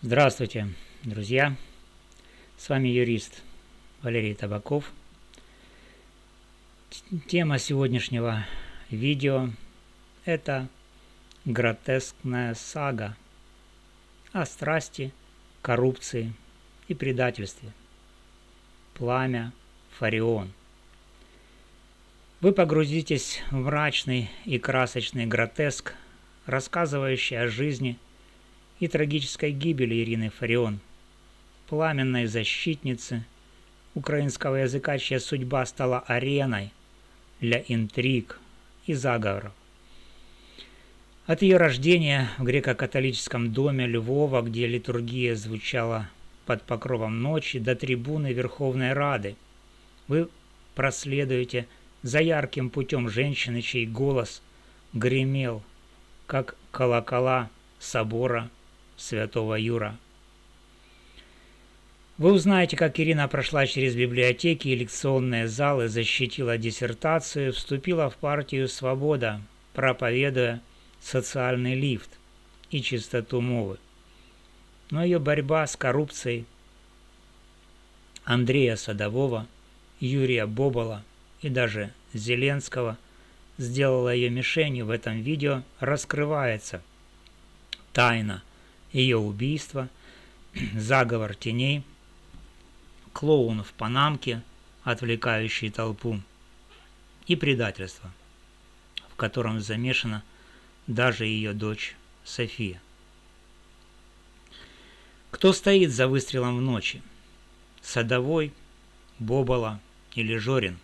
Здравствуйте, друзья! С вами юрист Валерий Табаков. Тема сегодняшнего видео – это гротескная сага о страсти, коррупции и предательстве. Пламя Фарион. Вы погрузитесь в мрачный и красочный гротеск, рассказывающий о жизни и трагической гибели Ирины Фарион, пламенной защитницы украинского языка, чья судьба стала ареной для интриг и заговоров. От ее рождения в греко-католическом доме Львова, где литургия звучала под покровом ночи, до трибуны Верховной Рады, вы проследуете за ярким путем женщины, чей голос гремел, как колокола собора Святого Юра. Вы узнаете, как Ирина прошла через библиотеки и лекционные залы, защитила диссертацию, вступила в партию «Свобода», проповедуя социальный лифт и чистоту мовы. Но ее борьба с коррупцией Андрея Садового, Юрия Бобола и даже Зеленского сделала ее мишенью. В этом видео раскрывается тайна ее убийства, заговор теней, клоун в панамке, отвлекающий толпу, и предательство, в котором замешана даже ее дочь София. Кто стоит за выстрелом в ночи? Садовой, Бобола или Жорин?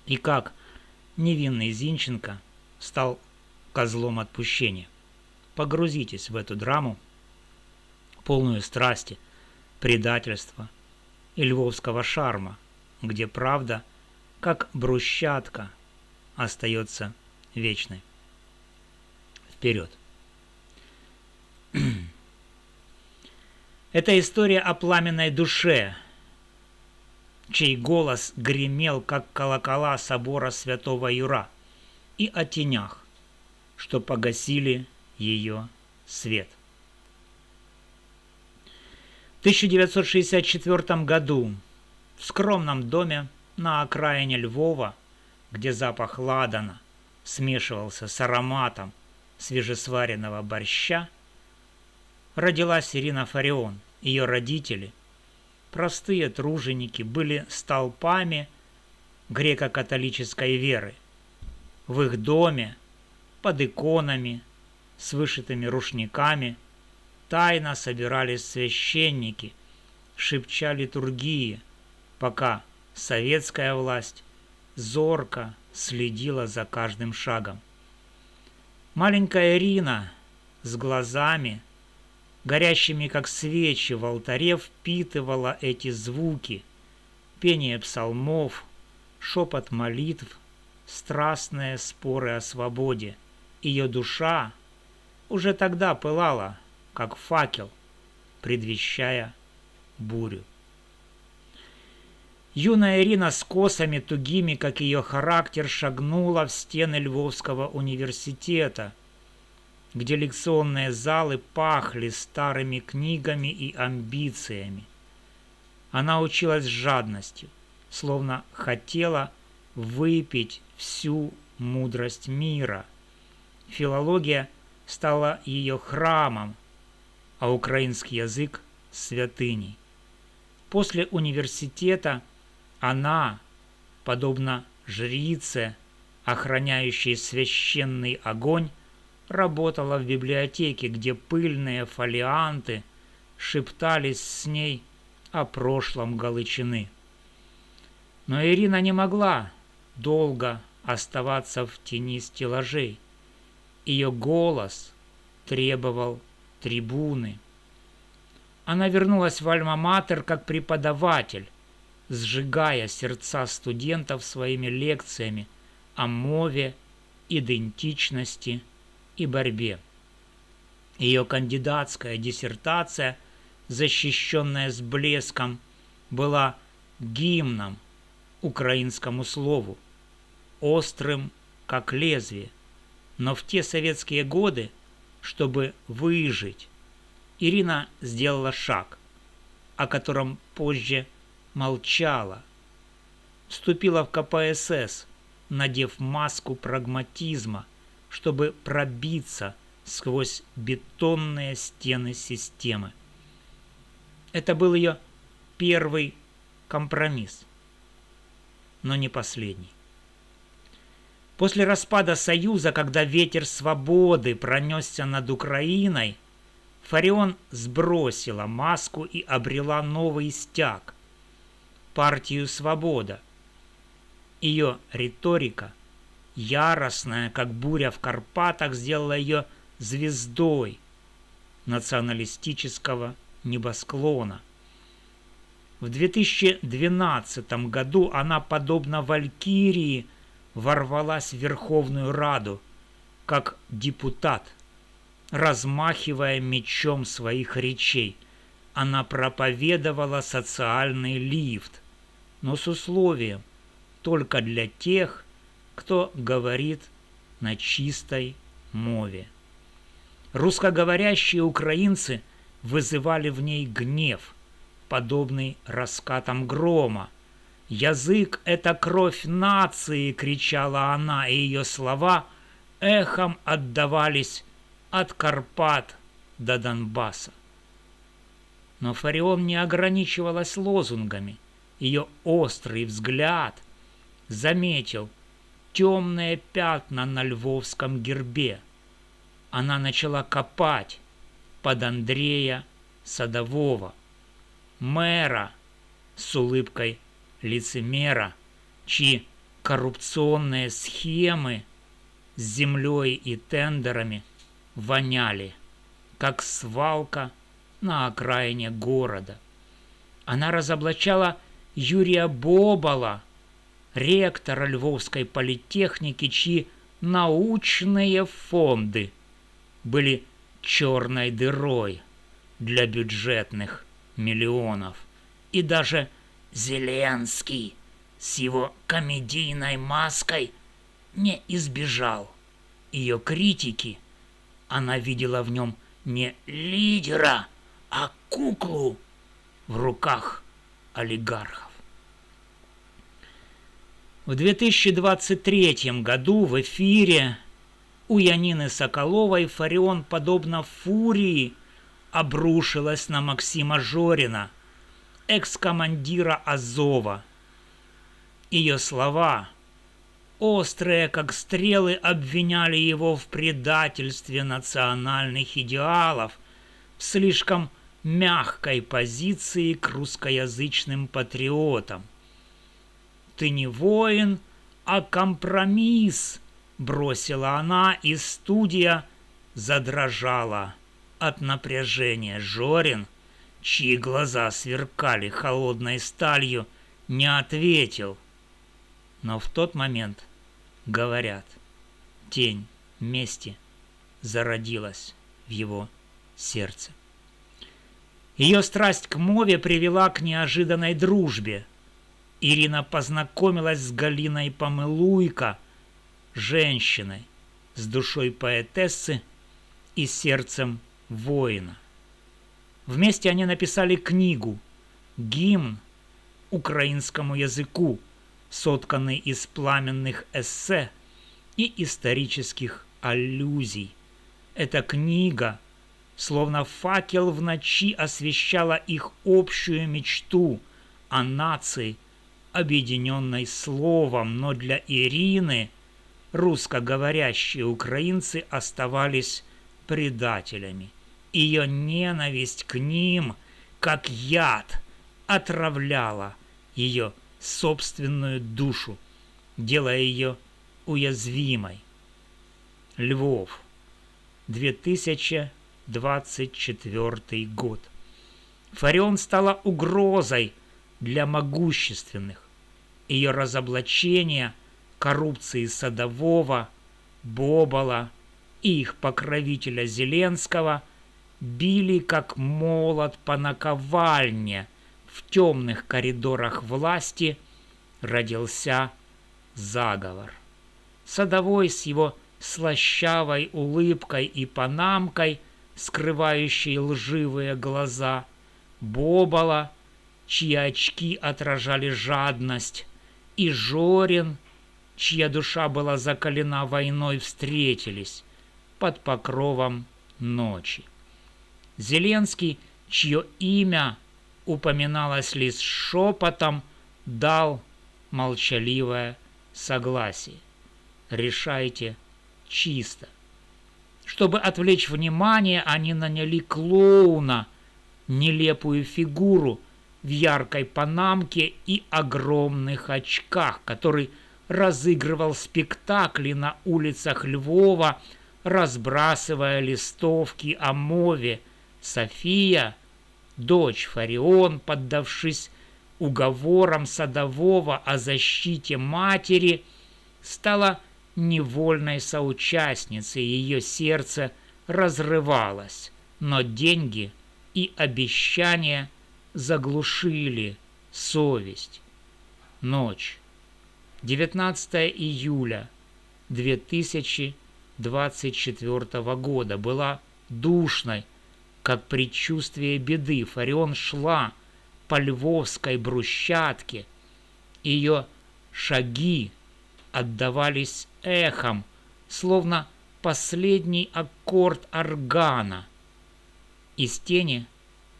И как невинный Зинченко стал козлом отпущения? Погрузитесь в эту драму, полную страсти, предательства и львовского шарма, где правда, как брусчатка, остается вечной. Вперед! Это история о пламенной душе, чей голос гремел, как колокола собора Святого Юра, и о тенях, что погасили ее свет. В 1964 году в скромном доме на окраине Львова, где запах ладана смешивался с ароматом свежесваренного борща, родилась Ирина Фарион. Ее родители, простые труженики, были столпами греко-католической веры. В их доме, под иконами, с вышитыми рушниками, тайно собирались священники, шепча литургии, пока советская власть зорко следила за каждым шагом. Маленькая Ирина с глазами, горящими как свечи в алтаре, впитывала эти звуки: пение псалмов, шепот молитв, страстные споры о свободе. Ее душа уже тогда пылала, как факел, предвещая бурю. Юная Ирина с косами тугими, как ее характер, шагнула в стены Львовского университета, где лекционные залы пахли старыми книгами и амбициями. Она училась с жадностью, словно хотела выпить всю мудрость мира. Филология стала ее храмом, а украинский язык – святыней. После университета она, подобно жрице, охраняющей священный огонь, работала в библиотеке, где пыльные фолианты шептались с ней о прошлом Галичины. Но Ирина не могла долго оставаться в тени стеллажей. Ее голос требовал трибуны. Она вернулась в Альма-Матер как преподаватель, сжигая сердца студентов своими лекциями о мове, идентичности и борьбе. Ее кандидатская диссертация, защищенная с блеском, была гимном украинскому слову, острым, как лезвие. Но в те советские годы, чтобы выжить, Ирина сделала шаг, о котором позже молчала. Вступила в КПСС, надев маску прагматизма, чтобы пробиться сквозь бетонные стены системы. Это был ее первый компромисс, но не последний. После распада Союза, когда ветер свободы пронесся над Украиной, Фарион сбросила маску и обрела новый стяг – партию «Свобода». Ее риторика, яростная, как буря в Карпатах, сделала ее звездой националистического небосклона. В 2012 году она, подобно Валькирии, ворвалась в Верховную Раду как депутат, размахивая мечом своих речей. Она проповедовала социальный лифт, но с условием только для тех, кто говорит на чистой мове. Русскоговорящие украинцы вызывали в ней гнев, подобный раскатам грома. «Язык – это кровь нации!» – кричала она, и ее слова эхом отдавались от Карпат до Донбасса. Но Фарион не ограничивалась лозунгами. Ее острый взгляд заметил темные пятна на львовском гербе. Она начала копать под Андрея Садового, мэра с улыбкой лицемера, чьи коррупционные схемы с землей и тендерами воняли, как свалка на окраине города. Она разоблачала Юрия Бобола, ректора Львовской политехники, чьи научные фонды были черной дырой для бюджетных миллионов. И даже Зеленский с его комедийной маской не избежал ее критики. Она видела в нем не лидера, а куклу в руках олигархов. В 2023 году в эфире у Янины Соколовой Фарион, подобно фурии, обрушилась на Максима Жорина, экс-командира Азова. Ее слова, острые как стрелы, обвиняли его в предательстве национальных идеалов, в слишком мягкой позиции к русскоязычным патриотам. «Ты не воин, а компромисс», — бросила она, и студия задрожала от напряжения. Жорин, чьи глаза сверкали холодной сталью, не ответил. Но в тот момент, говорят, тень мести зародилась в его сердце. Ее страсть к мове привела к неожиданной дружбе. Ирина познакомилась с Галиной Помылуйко, женщиной с душой поэтессы и сердцем воина. Вместе они написали книгу «Гимн украинскому языку», сотканный из пламенных эссе и исторических аллюзий. Эта книга, словно факел в ночи, освещала их общую мечту о нации, объединенной словом, но для Ирины русскоговорящие украинцы оставались предателями. Ее ненависть к ним, как яд, отравляла ее собственную душу, делая ее уязвимой. Львов, 2024 год. Фарион стала угрозой для могущественных. Ее разоблачение коррупции Садового, Бобола и их покровителя Зеленского били как молот по наковальне. В темных коридорах власти родился заговор. Садовой с его слащавой улыбкой и панамкой скрывающей лживые глаза, Бобола, чьи очки отражали жадность, и Жорин, чья душа была закалена войной, встретились под покровом ночи. Зеленский, чье имя упоминалось лишь шепотом, дал молчаливое согласие. Решайте чисто. Чтобы отвлечь внимание, они наняли клоуна, нелепую фигуру в яркой панамке и огромных очках, который разыгрывал спектакли на улицах Львова, разбрасывая листовки о мове. София, дочь Фарион, поддавшись уговорам Садового о защите матери, стала невольной соучастницей. Ее сердце разрывалось, но деньги и обещания заглушили совесть. Ночь. 19 июля 2024 года была душной, как предчувствие беды. Фарион шла по львовской брусчатке. Ее шаги отдавались эхом, словно последний аккорд органа. Из тени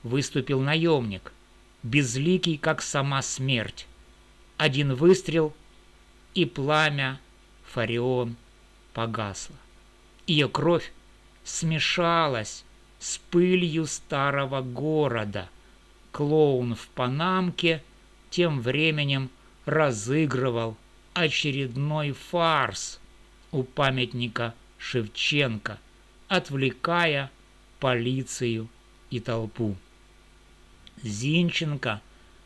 выступил наемник, безликий, как сама смерть. Один выстрел, и пламя Фарион погасло. Ее кровь смешалась с пылью старого города. Клоун в панамке тем временем разыгрывал очередной фарс у памятника Шевченко, отвлекая полицию и толпу. Зинченко,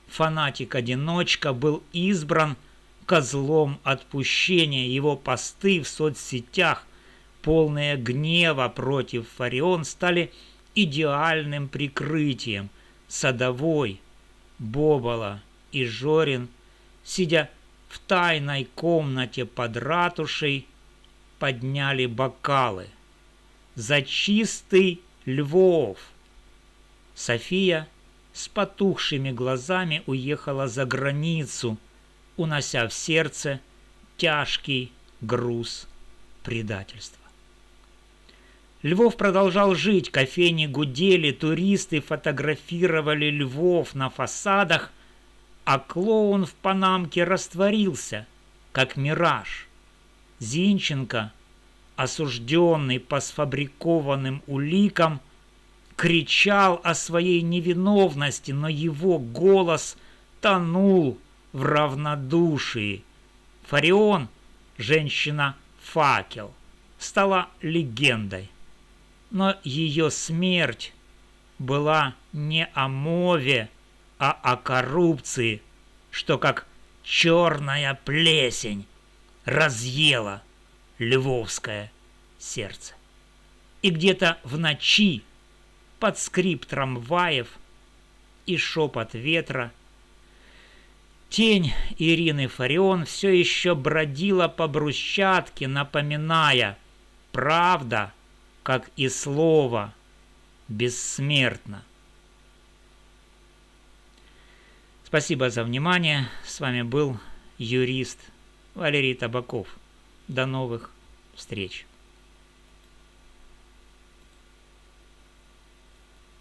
фанатик-одиночка, был избран козлом отпущения. Его посты в соцсетях, полные гнева против Фарион, стали идеальным прикрытием. Садовой, Бобола и Жорин, сидя в тайной комнате под ратушей, подняли бокалы за чистый Львов. София с потухшими глазами уехала за границу, унося в сердце тяжкий груз предательства. Львов продолжал жить, кофейни гудели, туристы фотографировали Львов на фасадах, а клоун в панамке растворился, как мираж. Зинченко, осужденный по сфабрикованным уликам, кричал о своей невиновности, но его голос тонул в равнодушии. Фарион, женщина-факел, стала легендой. Но ее смерть была не о мове, а о коррупции, что как черная плесень разъела львовское сердце. И где-то в ночи, под скрип трамваев и шепот ветра, тень Ирины Фарион все еще бродила по брусчатке, напоминая: правда, как и слово, бессмертно. Спасибо за внимание. С вами был юрист Валерий Табаков. До новых встреч.